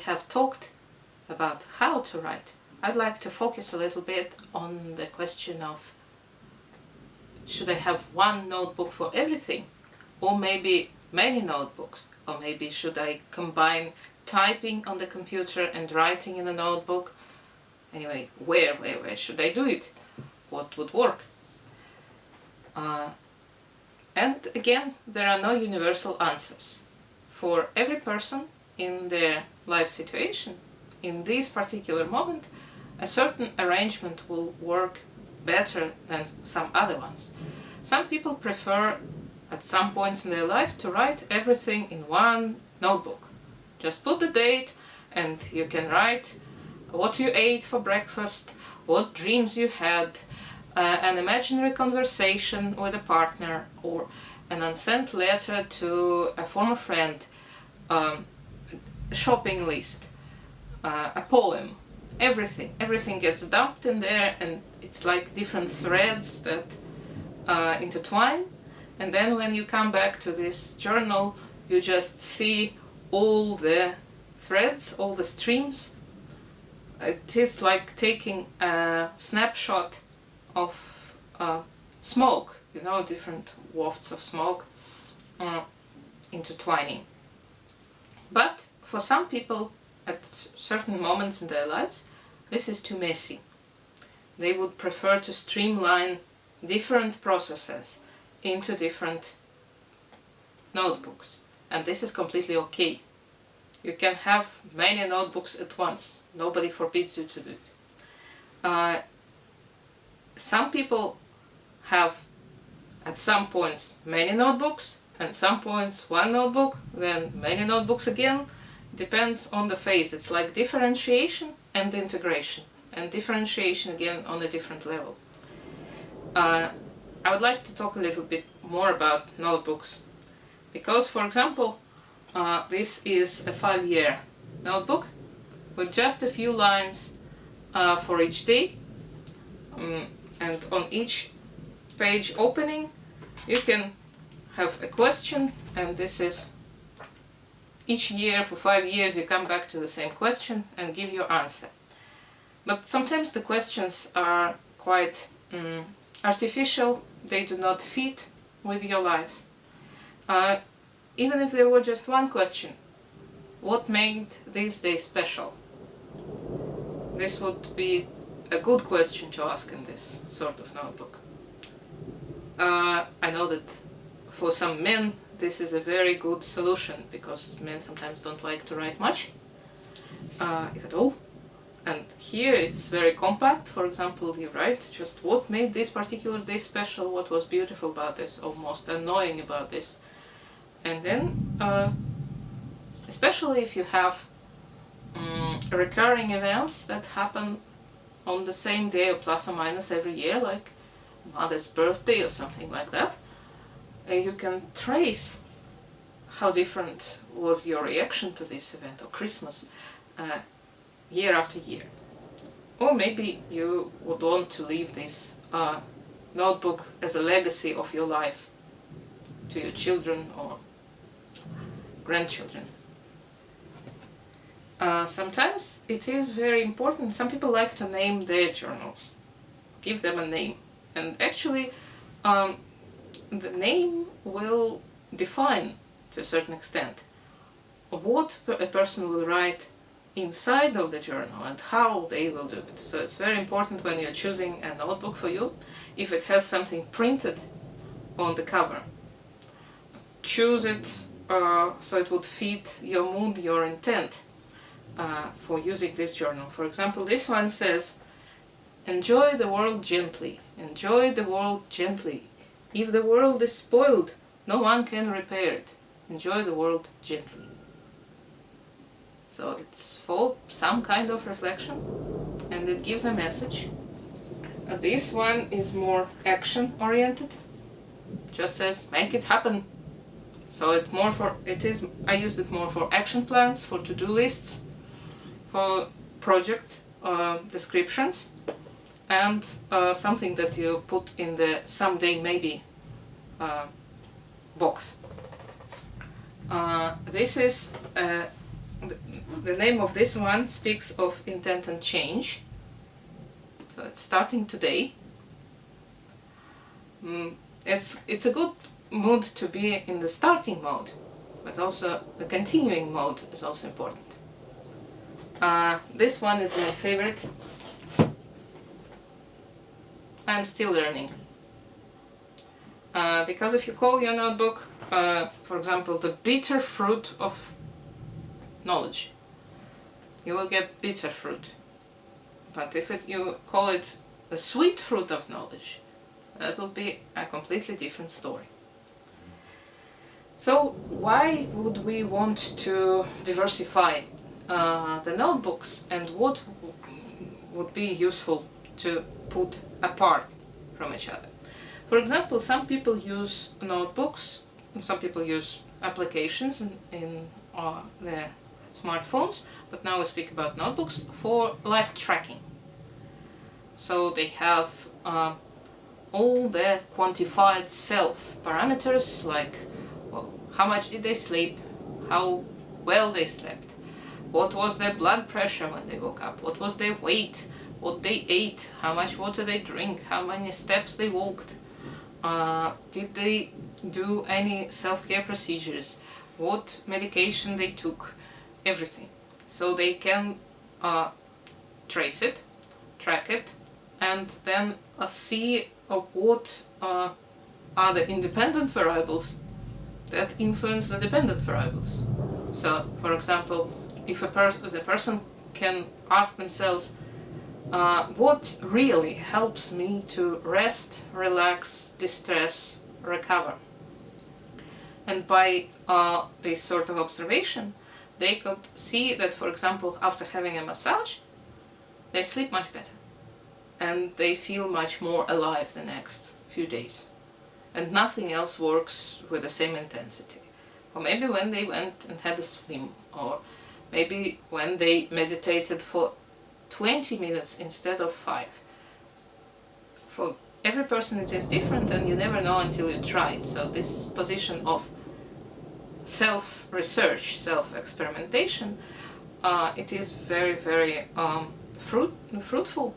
have talked about how to write, I'd like to focus a little bit on the question of, should I have one notebook for everything, or maybe many notebooks, or maybe should I combine typing on the computer and writing in a notebook? Anyway, where should I do it? What would work? And again, there are no universal answers. For every person in their life situation, in this particular moment, a certain arrangement will work better than some other ones. Some people prefer at some points in their life to write everything in one notebook. Just put the date and you can write what you ate for breakfast, what dreams you had, an imaginary conversation with a partner, or an unsent letter to a former friend, a shopping list, a poem. Everything gets dumped in there, and it's like different threads that intertwine. And then when you come back to this journal, you just see all the threads, all the streams. It is like taking a snapshot of smoke, different wafts of smoke intertwining. But for some people, at certain moments in their lives, this is too messy. They would prefer to streamline different processes into different notebooks, and this is completely okay. You can have many notebooks at once. Nobody forbids you to do it. Some people have at some points many notebooks, and some points one notebook, then many notebooks again. Depends on the phase. It's like differentiation and integration, and differentiation again on a different level. I would like to talk a little bit more about notebooks, because, for example, this is a 5-year notebook with just a few lines for each day, and on each page opening you can have a question, and this is each year for 5 years you come back to the same question and give your answer. But sometimes the questions are quite artificial, they do not fit with your life. Even if there were just one question, what made this day special? This would be a good question to ask in this sort of notebook. I know that for some men this is a very good solution, because men sometimes don't like to write much, if at all. And here it's very compact. For example, you write just what made this particular day special, what was beautiful about this, or most annoying about this. And then, especially if you have recurring events that happen on the same day or plus or minus every year, like mother's birthday or something like that, you can trace how different was your reaction to this event, or Christmas, year after year. Or maybe you would want to leave this notebook as a legacy of your life to your children or grandchildren. Sometimes it is very important. Some people like to name their journals, give them a name, and actually the name will define to a certain extent what a person will write inside of the journal and how they will do it. So it's very important when you're choosing a notebook for you, if it has something printed on the cover. Choose it so it would fit your mood, your intent for using this journal. For example, this one says, "Enjoy the world gently, enjoy the world gently. If the world is spoiled, no one can repair it. Enjoy the world gently." So it's for some kind of reflection, and it gives a message. This one is more action oriented. Just says, "Make it happen." So I used it more for action plans, for to-do lists, for project descriptions, and something that you put in the someday maybe box. This is a the name of this one speaks of intent and change. So it's starting today. It's a good mood to be in the starting mode, but also the continuing mode is also important. This one is my favorite. I'm still learning. Because if you call your notebook, for example, the bitter fruit of knowledge, you will get bitter fruit. But if you call it the sweet fruit of knowledge, that will be a completely different story. So why would we want to diversify the notebooks, and what would be useful to put apart from each other? For example, some people use notebooks, some people use applications in their smartphones, but now we speak about notebooks for life tracking. So they have all the quantified self parameters, like how much did they sleep, how well they slept, what was their blood pressure when they woke up, what was their weight, what they ate, how much water they drink, how many steps they walked, did they do any self-care procedures, what medication they took, everything. So they can trace it, track it, and then see what are the independent variables that influence the dependent variables. So, for example, if the person can ask themselves, what really helps me to rest, relax, distress, recover? And by this sort of observation, they could see that, for example, after having a massage, they sleep much better. And they feel much more alive the next few days. And nothing else works with the same intensity. Or maybe when they went and had a swim, or maybe when they meditated for 20 minutes instead of 5. For every person it is different, and you never know until you try. So this position of self-research, self-experimentation, it is very, very fruitful,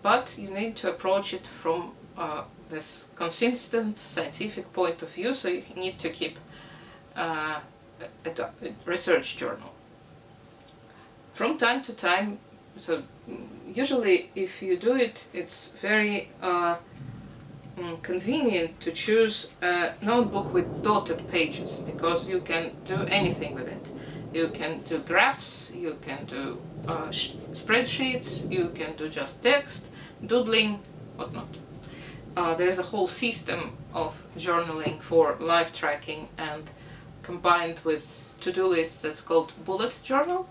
but you need to approach it from this consistent scientific point of view, so you need to keep a research journal. From time to time, so usually if you do it, it's very convenient to choose a notebook with dotted pages, because you can do anything with it. You can do graphs, you can do spreadsheets, you can do just text, doodling, whatnot. There is a whole system of journaling for life tracking, and combined with to-do lists, that's called bullet journal.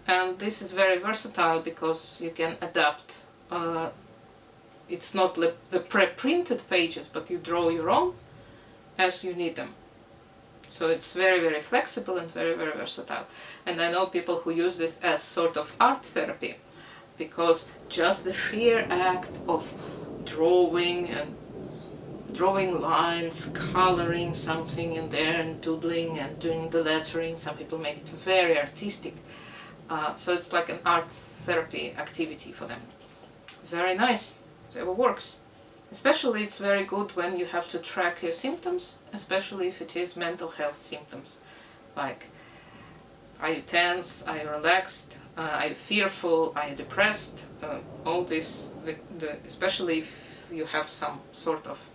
And this is very versatile because you can adapt. It's not the pre-printed pages, but you draw your own as you need them. So it's very, very flexible and very, very versatile. And I know people who use this as sort of art therapy, because just the sheer act of drawing lines, coloring something in there, and doodling and doing the lettering, some people make it very artistic. So it's like an art therapy activity for them. Very nice, it works. Especially it's very good when you have to track your symptoms, especially if it is mental health symptoms, like are you tense, are you relaxed, are you fearful, are you depressed, all this, especially if you have some sort of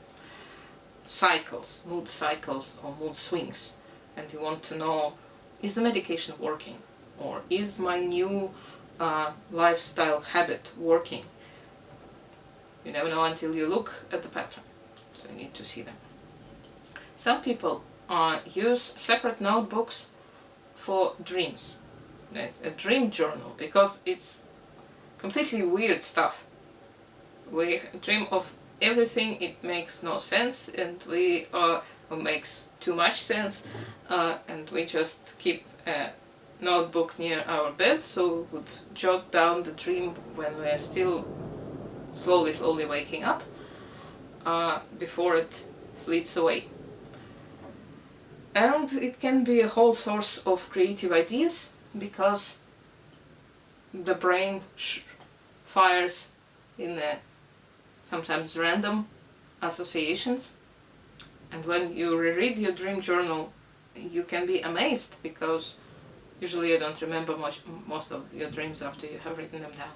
cycles, mood cycles or mood swings, and you want to know, is the medication working? Or is my new lifestyle habit working? You never know until you look at the pattern, so you need to see them. Some people use separate notebooks for dreams, a dream journal, because it's completely weird stuff. We dream of everything, it makes no sense, and we makes too much sense, and we just keep a notebook near our bed, so we would jot down the dream when we are still slowly waking up, before it fleets away. And it can be a whole source of creative ideas, because the brain fires in sometimes random associations, and when you reread your dream journal you can be amazed, because usually you don't remember most of your dreams after you have written them down.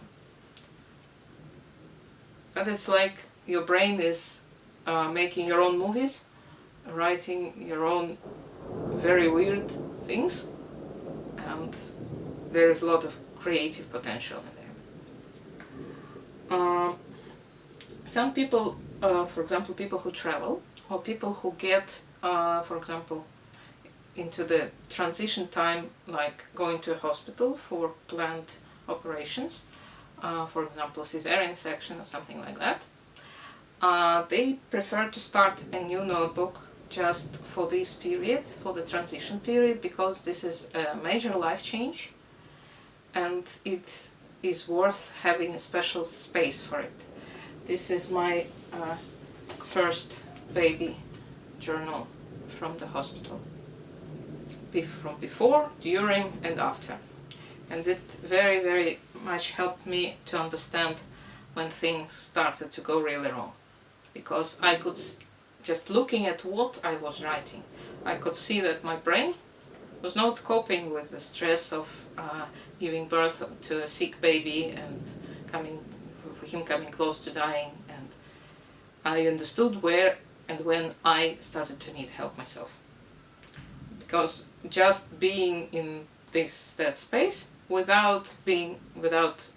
But it's like your brain is making your own movies, writing your own very weird things, and there is a lot of creative potential in there. Some people, for example, people who travel, or people who get, for example, into the transition time, like going to a hospital for planned operations, for example, cesarean section or something like that, they prefer to start a new notebook just for this period, for the transition period, because this is a major life change and it is worth having a special space for it. This is my first baby journal from the hospital, from before, during and after, and it very, very much helped me to understand when things started to go really wrong, because I could, just looking at what I was writing, I could see that my brain was not coping with the stress of giving birth to a sick baby and him coming close to dying, and I understood where and when I started to need help myself. Because just being in that space without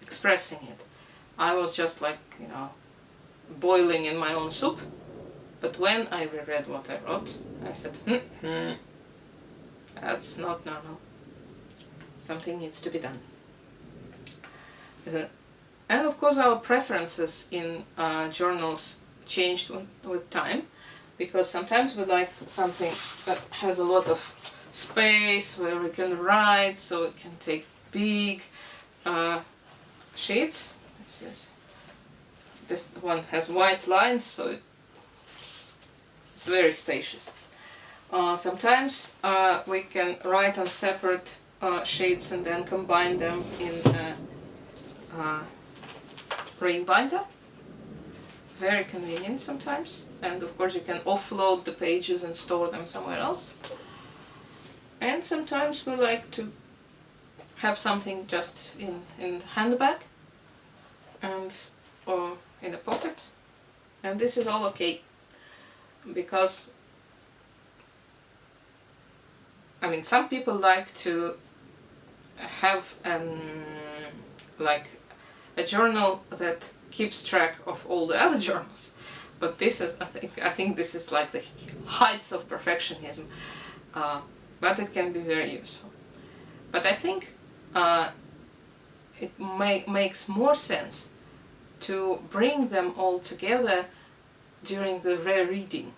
expressing it, I was just like, boiling in my own soup. But when I reread what I wrote, I said, that's not normal. Something needs to be done. And of course our preferences in journals changed with time, because sometimes we like something that has a lot of space where we can write, so it can take big sheets. This one has white lines, so it's very spacious. Sometimes we can write on separate sheets and then combine them in a ring binder. Very convenient sometimes, and of course you can offload the pages and store them somewhere else. And sometimes we like to have something just in handbag and or in a pocket, and this is all okay, because some people like to have like a journal that keeps track of all the other journals, but this is I think this is like the heights of perfectionism, but it can be very useful. But I think it makes more sense to bring them all together during the rereading,